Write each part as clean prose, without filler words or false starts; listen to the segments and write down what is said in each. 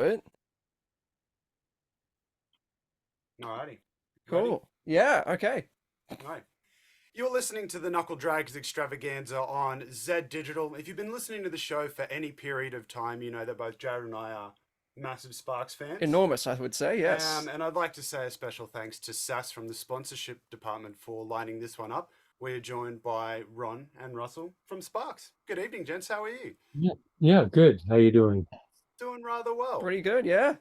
it. Alrighty. Ready? Cool. Yeah, okay. Alright. You're listening to the Knuckledraggerzzz Extravaganza on Z Digital. If you've been listening to the show for any period of time, you know that both Jared and I are massive Sparks fans. Enormous, I would say, yes. And I'd like to say a special thanks to SAS from the sponsorship department for lining this one up. We're joined by Ron and Russell from Sparks. Good evening, gents. How are you? Yeah, yeah, good. How you doing? Doing rather well. Pretty good, yeah.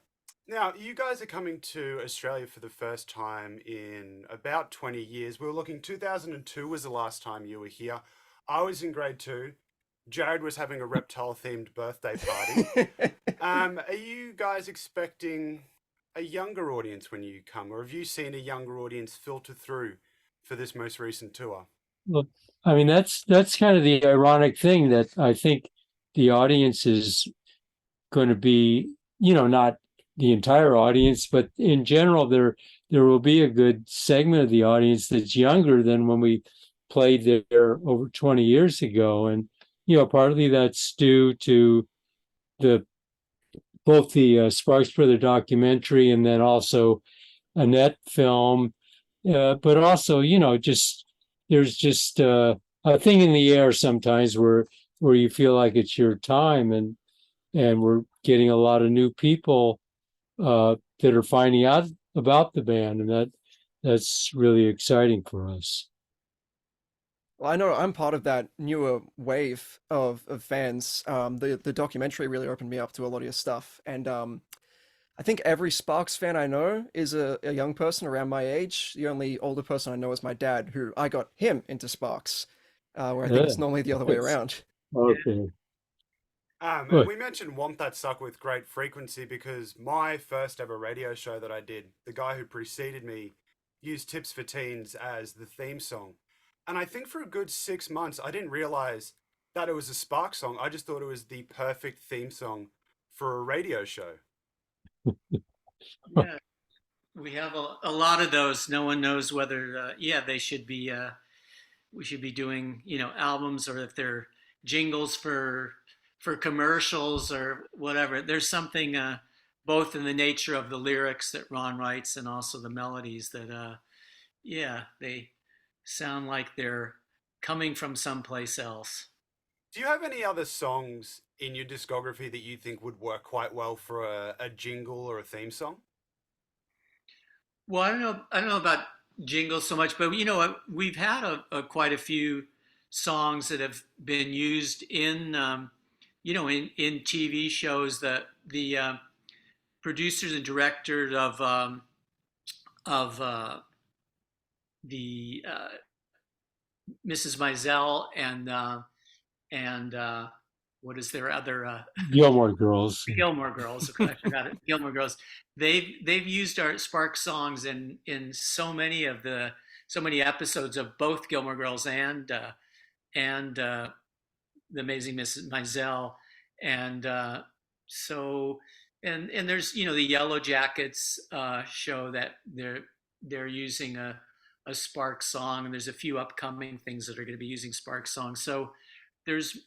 Now, you guys are coming to Australia for the first time in about 20 years. We were looking, 2002 was the last time you were here. I was in grade two. Jared was having a reptile themed birthday party. Are you guys expecting a younger audience when you come, or have you seen a younger audience filter through for this most recent tour? Look, I mean, that's kind of the ironic thing that I think the audience is going to be, not the entire audience, but in general, there will be a good segment of the audience that's younger than when we played there over 20 years ago. And, partly that's due to the both the Sparks Brother documentary and then also Annette film, but also, just there's just a thing in the air sometimes where you feel like it's your time, and we're getting a lot of new people that are finding out about the band, and that's really exciting for us. Well, I know I'm part of that newer wave of fans. The documentary really opened me up to a lot of your stuff, and I think every Sparks fan I know is a young person around my age. The only older person I know is my dad, who I got him into Sparks, where I think Yeah, it's normally the other way that's around. okay. And Good. we mentioned Womp That Suck with great frequency because my first ever radio show that I did, the guy who preceded me used Tips for Teens as the theme song. And I think for a good 6 months, I didn't realize that it was a Spark song. I just thought it was the perfect theme song for a radio show. Yeah, we have a lot of those. No one knows whether, they should be, we should be doing, albums, or if they're jingles for commercials or whatever. There's something both in the nature of the lyrics that Ron writes and also the melodies that, they sound like they're coming from someplace else. Do you have any other songs in your discography that you think would work quite well for a jingle or a theme song? Well, I don't know about jingles so much, but we've had quite a few songs that have been used in, in TV shows. That the producers and directors of the Mrs. Maisel and what is their other Gilmore Girls. Gilmore Girls. I forgot it. Gilmore Girls. They've used our Spark songs in so many episodes of both Gilmore Girls and the Amazing Mrs. Maisel, and so and there's the Yellow Jackets show that they're using a Spark song, and there's a few upcoming things that are going to be using Spark songs. So there's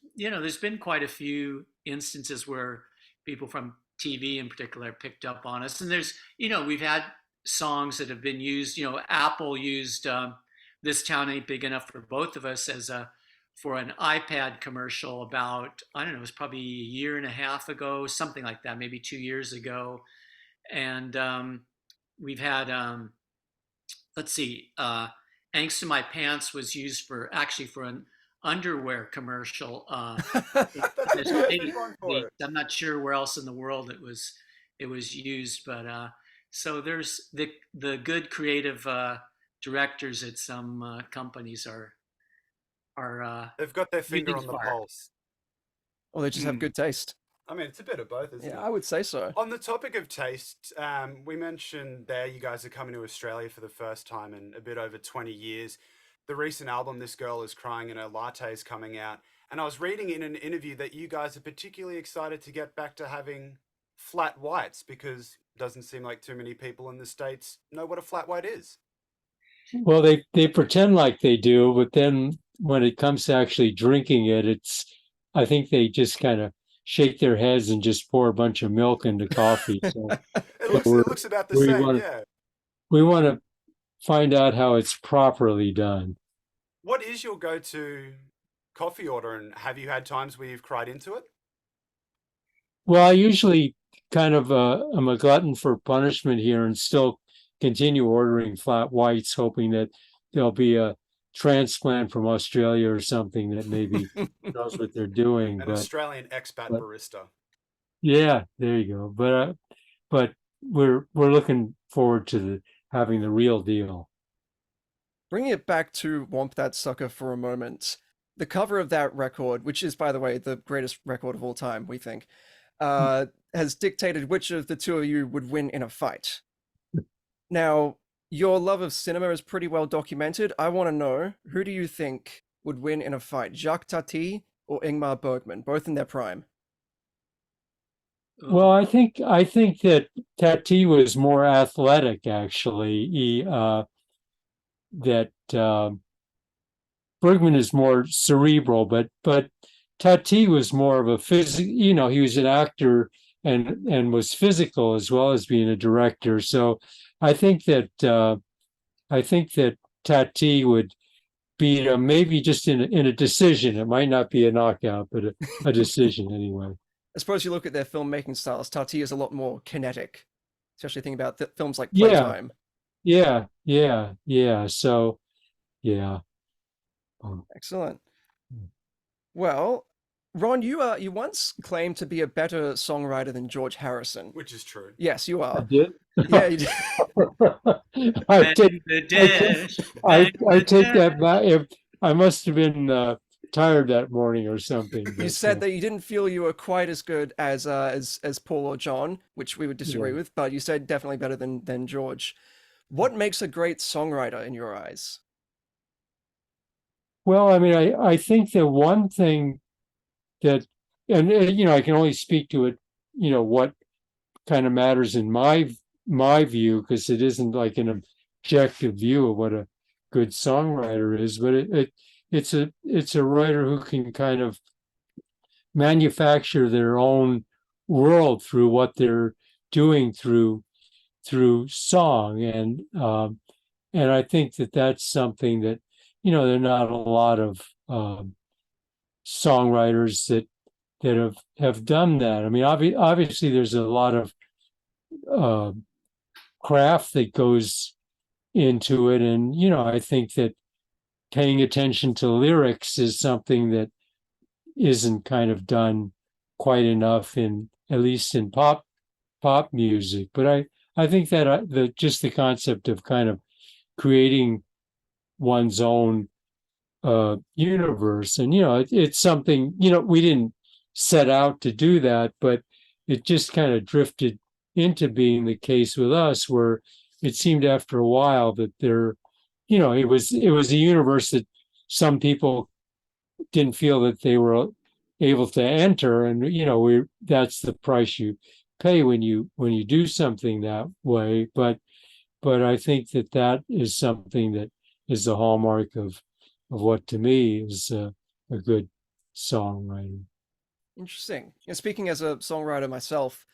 been quite a few instances where people from TV in particular picked up on us, and there's we've had songs that have been used. Apple used "This Town Ain't Big Enough for Both of Us" for an iPad commercial about, I don't know, it was probably a year and a half ago, something like that, maybe 2 years ago, and we've had let's see, "Angst in My Pants" was used for an underwear commercial. That's a perfect one for it. I'm not sure where else in the world it was used, but so there's the good creative directors at some companies are They've got their finger using on the Spark. pulse. Or they just have good taste. I mean, it's a bit of both, isn't Yeah, it? I would say so. On the topic of taste, we mentioned there you guys are coming to Australia for the first time in a bit over 20 years. The recent album, This Girl Is Crying and Her Latte, is coming out. And I was reading in an interview that you guys are particularly excited to get back to having flat whites because it doesn't seem like too many people in the States know what a flat white is. Well, they pretend like they do, but then when it comes to actually drinking it, I think they just kind of shake their heads and just pour a bunch of milk into coffee. So, It looks about the we same, want yeah. we want to find out how it's properly done. What is your go-to coffee order, and have you had times where you've cried into it? Well, I usually kind of am a glutton for punishment here and still continue ordering flat whites, hoping that there'll be a transplant from Australia or something that maybe knows what they're doing. An Australian expat But barista. yeah, there you go. But we're looking forward to having the real deal. Bringing it back to Womp That Sucker for a moment, the cover of that record, which is, by the way, the greatest record of all time, we think, has dictated which of the two of you would win in a fight. Now, your love of cinema is pretty well documented. I want to know, who do you think would win in a fight, Jacques Tati or Ingmar Bergman, both in their prime? Well, I think that Tati was more athletic, actually. That Bergman is more cerebral, but Tati was more of a he was an actor and was physical as well as being a director. So I think that Tati would beat him, maybe just in a decision. It might not be a knockout, but a decision anyway. I suppose you look at their filmmaking styles, Tati is a lot more kinetic, especially thinking about films like Yeah, Playtime. yeah. So yeah. Excellent. Well, Ron, you once claimed to be a better songwriter than George Harrison. Which is true. Yes, you I are. did. Yeah, you did. I take Bangladesh, I take Bangladesh. that back. If I must have been tired that morning or something. You But said that you didn't feel you were quite as good as Paul or John, which we would disagree yeah. with, but you said definitely better than George. What makes a great songwriter in your eyes? Well, I mean, I think the one thing that, and I can only speak to it, what kind of matters in my view, because it isn't like an objective view of what a good songwriter is, but it's a writer who can kind of manufacture their own world through what they're doing through song, and I think that that's something that there are not a lot of songwriters that have done that. I mean, obviously there's a lot of uh, craft that goes into it, and I think that paying attention to lyrics is something that isn't kind of done quite enough at least in pop music. But I think that just the concept of kind of creating one's own universe, and it's something we didn't set out to do that, but it just kind of drifted into being the case with us, where it seemed after a while that it was a universe that some people didn't feel that they were able to enter, and that's the price you pay when you do something that way. But I think that is something that is the hallmark of what to me is a good songwriter. Interesting. Speaking as a songwriter myself,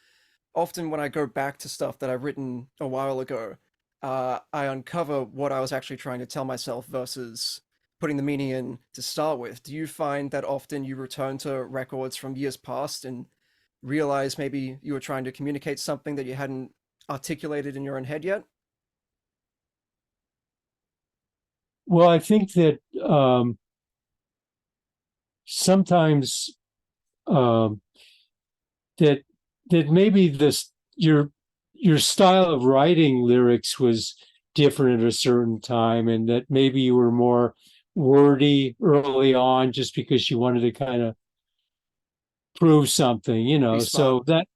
often when I go back to stuff that I've written a while ago, I uncover what I was actually trying to tell myself versus putting the meaning in to start with. Do you find that often you return to records from years past and realize maybe you were trying to communicate something that you hadn't articulated in your own head yet? Well, I think that sometimes um, that maybe your style of writing lyrics was different at a certain time, and that maybe you were more wordy early on just because you wanted to kind of prove something, Be smart. so that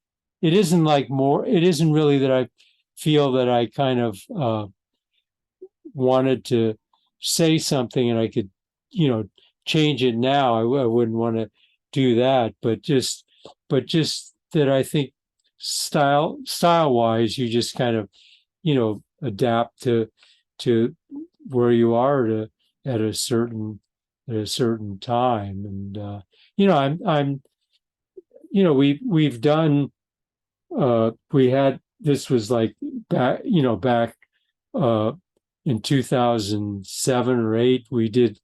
it isn't really that I feel that I kind of wanted to say something and I could, change it now. I wouldn't want to do that, but just that I think style wise, you just kind of, adapt to where you are at a certain time. And I'm we've done we had this was like back uh, in 2007 or 8 we did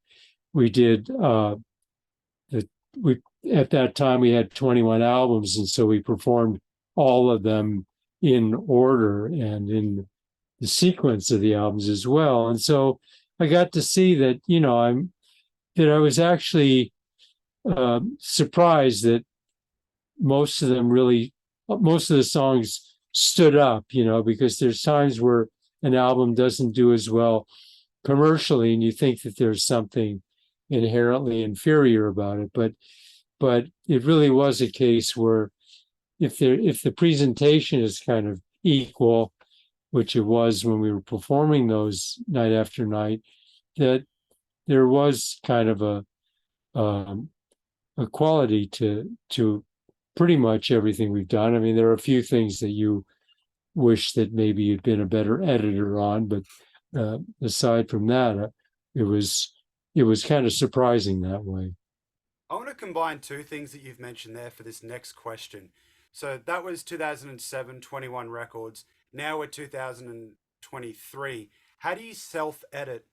the we at that time we had 21 albums, and so we performed all of them in order and in the sequence of the albums as well. And so I got to see that I was actually surprised that most of them really, most of the songs stood up, because there's times where an album doesn't do as well commercially, and you think that there's something inherently inferior about it. But it really was a case where if the presentation is kind of equal, which it was when we were performing those night after night, that there was kind of a quality to pretty much everything we've done. I mean, there are a few things that you wish that maybe you'd been a better editor on, but aside from that, it was kind of surprising that way. I want to combine two things that you've mentioned there for this next question. So that was 2007, 21 records. Now we're 2023. How do you self-edit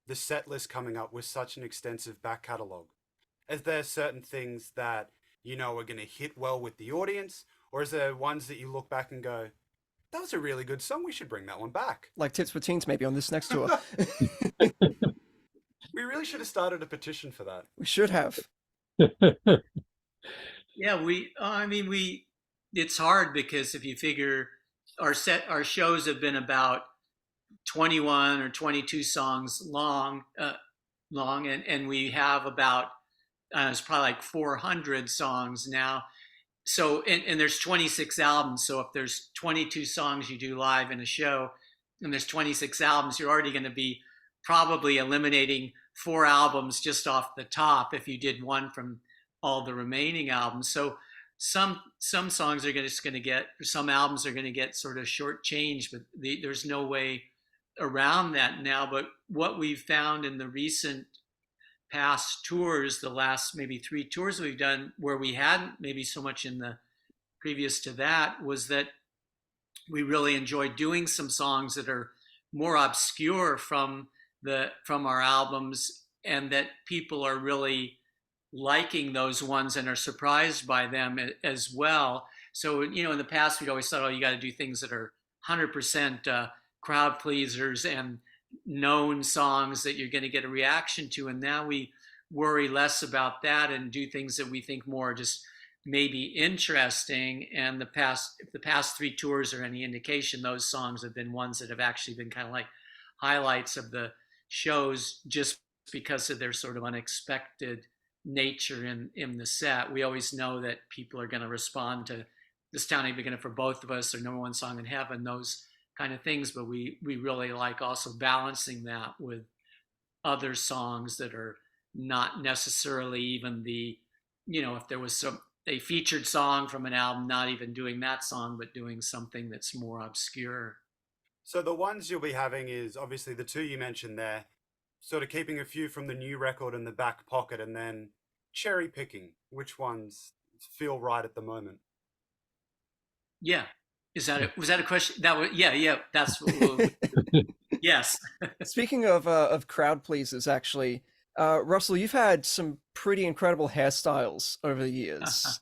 the set list coming up with such an extensive back catalogue? Is there certain things that are going to hit well with the audience? Or is there ones that you look back and go, that was a really good song, we should bring that one back? Like Tips for Teens maybe on this next tour. We really should have started a petition for that. We should have. Yeah, it's hard because if you figure our shows have been about 21 or 22 songs long, and we have about it's probably like 400 songs now. So and there's 26 albums. So if there's 22 songs you do live in a show, and there's 26 albums, you're already going to be probably eliminating 4 albums just off the top if you did one from all the remaining albums. So some songs are just going to get, some albums are going to get sort of shortchanged, but there's no way around that now. But what we've found in the recent past tours, the last maybe 3 tours we've done, where we hadn't maybe so much in the previous to that, was that we really enjoyed doing some songs that are more obscure from our albums, and that people are really liking those ones and are surprised by them as well. So in the past we'd always thought, oh, you got to do things that are 100% crowd pleasers and known songs that you're going to get a reaction to, and now we worry less about that and do things that we think more just maybe interesting. And if the past 3 tours are any indication, those songs have been ones that have actually been kind of like highlights of the shows, just because of their sort of unexpected nature in the set. We always know that people are going to respond to This Town Ain't Big Enough for Both of Us or Number One Song in Heaven, those kind of things, but we really like also balancing that with other songs that are not necessarily even if there was a featured song from an album, not even doing that song, but doing something that's more obscure. So the ones you'll be having is obviously the 2 you mentioned there, sort of keeping a few from the new record in the back pocket and then cherry picking which ones feel right at the moment. Yeah. Was that a question? That was, yeah, that's yes. Speaking of crowd pleasers, actually, Russell, you've had some pretty incredible hairstyles over the years.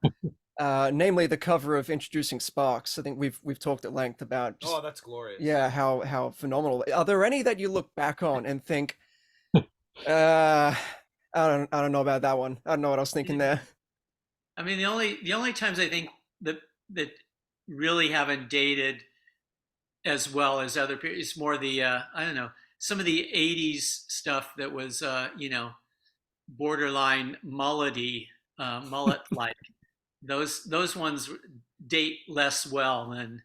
Namely the cover of Introducing Sparks. I think we've talked at length about oh, that's glorious. Yeah, how phenomenal. Are there any that you look back on and think, I don't know about that one. I don't know what I was thinking there. I mean, the only times I think that really haven't dated as well as other periods, it's more the I don't know, some of the 80s stuff that was borderline mullet like. Those ones date less well than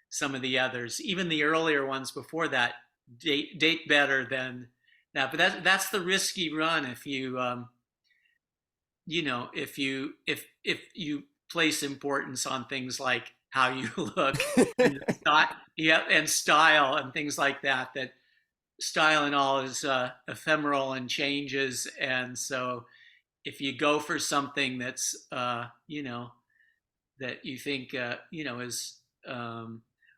some of the others. Even the earlier ones before that date better than that. But that's the risky run if you if you place importance on things like how you look and style and things like that. That style and all is ephemeral and changes, and so if you go for something that's that you think is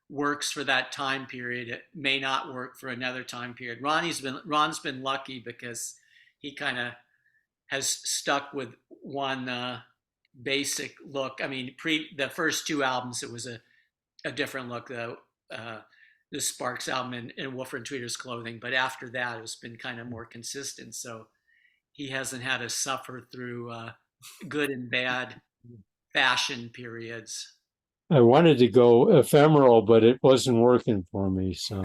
works for that time period, it may not work for another time period. Ron's been lucky because he kind of has stuck with one basic look. I mean, the first two albums, it was a different look, though. The Sparks album and Wolf and Tweeter's Clothing, but after that, it's been kind of more consistent. So he hasn't had to suffer through good and bad fashion periods. I wanted to go ephemeral, but it wasn't working for me. So,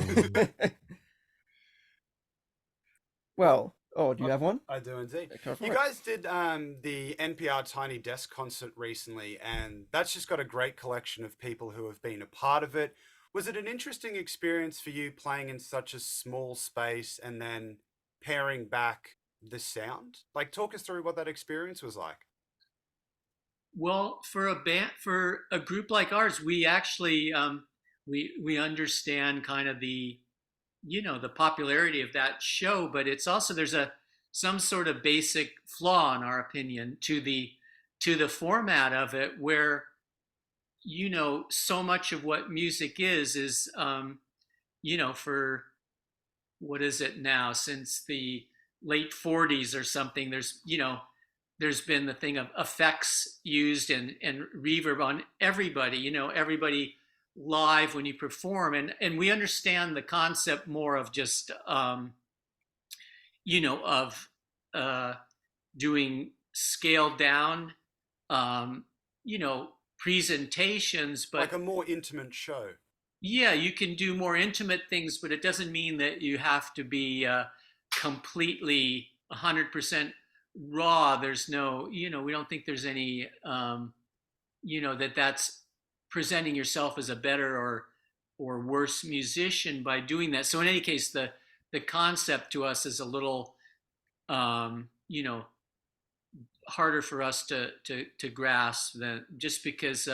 Well, oh, do you have one? I do indeed. Go for You it. guys did the NPR Tiny Desk concert recently, and that's just got a great collection of people who have been a part of it. Was it an interesting experience for you playing in such a small space and then paring back the sound? Like, talk us through what that experience was like. Well, for a group like ours, we actually we understand kind of the the popularity of that show, but it's also there's some sort of basic flaw in our opinion to the format of it, where so much of what music is for what is it now, since the late 40s or something, there's been the thing of effects used and reverb on everybody, everybody live when you perform. And we understand the concept more of just, of doing scaled down, presentations, but Like a more intimate show. yeah, you can do more intimate things, but it doesn't mean that you have to be completely 100% raw. There's no, we don't think there's any, that's presenting yourself as a better or worse musician by doing that. So in any case, the concept to us is a little, harder for us to grasp, than just because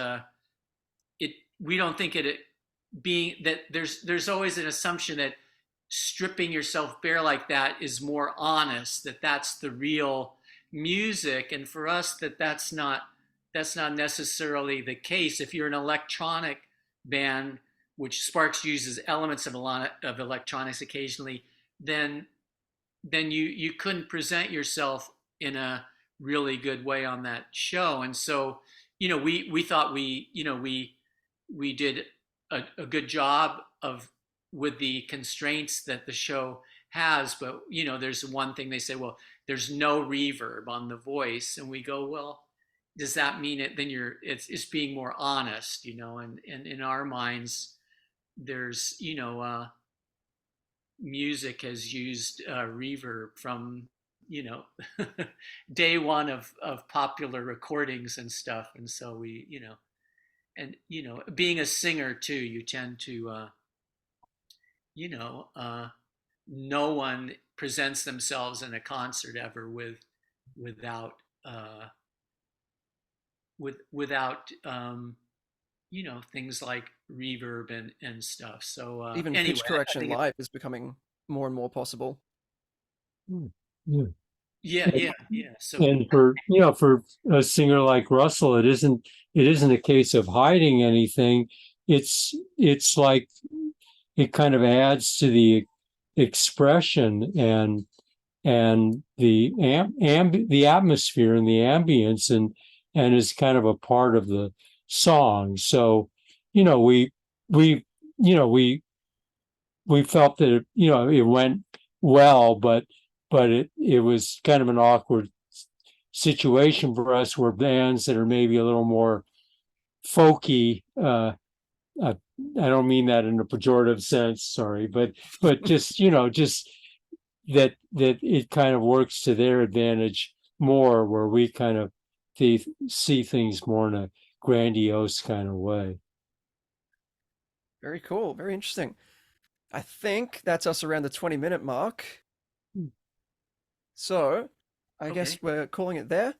we don't think it being that there's always an assumption that stripping yourself bare like that is more honest, that's the real music. And for us, that's not necessarily the case. If you're an electronic band, which Sparks uses elements of a lot of electronics occasionally, then you couldn't present yourself in a really good way on that show. And so we thought we did a good job with the constraints that the show has. But there's one thing they say, well, there's no reverb on the voice, and we go, well, does that mean it? Then it's being more honest, and in our minds, there's music has used reverb from day one of popular recordings and stuff. And so we and being a singer too, you tend to no one presents themselves in a concert ever without things like reverb and stuff. So Even anyway, pitch correction live is becoming more and more possible. yeah. Yeah. So And for a singer like Russell, it isn't a case of hiding anything. It's like it kind of adds to the expression and the the atmosphere and the ambience, and is kind of a part of the song. So we felt that it went well, but it was kind of an awkward situation for us, where bands that are maybe a little more folky, I don't mean that in a pejorative sense, sorry, but just just that it kind of works to their advantage more, where we kind of see things more in a grandiose kind of way. Very cool. Very interesting. I think that's us around the 20-minute mark. So I guess Okay. we're calling it there.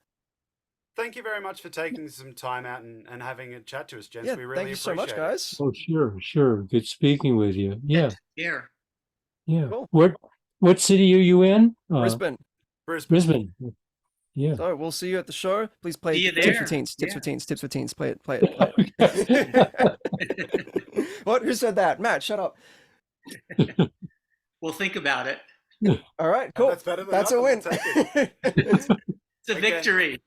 Thank you very much for taking some time out and having a chat to us, gents. Yeah, We really thank you so much, appreciate it. guys. Oh, sure. Good speaking with you. Yeah. here. Yeah. Cool. What city are you in? Brisbane. Brisbane. Brisbane. Yeah. So we'll see you at the show. Please play See you tips for there. teens. Tips Yeah. for teens. Tips for teens. Play it. Play it. Play it. What? Who said that? Matt, shut up. We'll think about it. All right, Oh, cool. that's better than That's a nothing. win. We'll take it. It's a Okay. victory.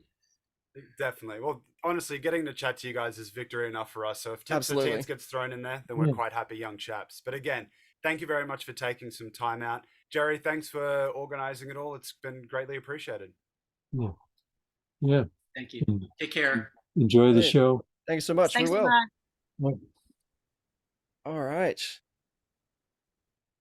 Definitely. Well, honestly, getting to chat to you guys is victory enough for us. So if tips for Absolutely. teens gets thrown in there, then we're Yeah. quite happy young chaps. But again, thank you very much for taking some time out. Jerry, thanks for organizing it all. It's been greatly appreciated. Yeah. Yeah. Thank you. Take care. Enjoy the Brilliant. show. Thanks so much. Thanks We a will. lot. Well, All right.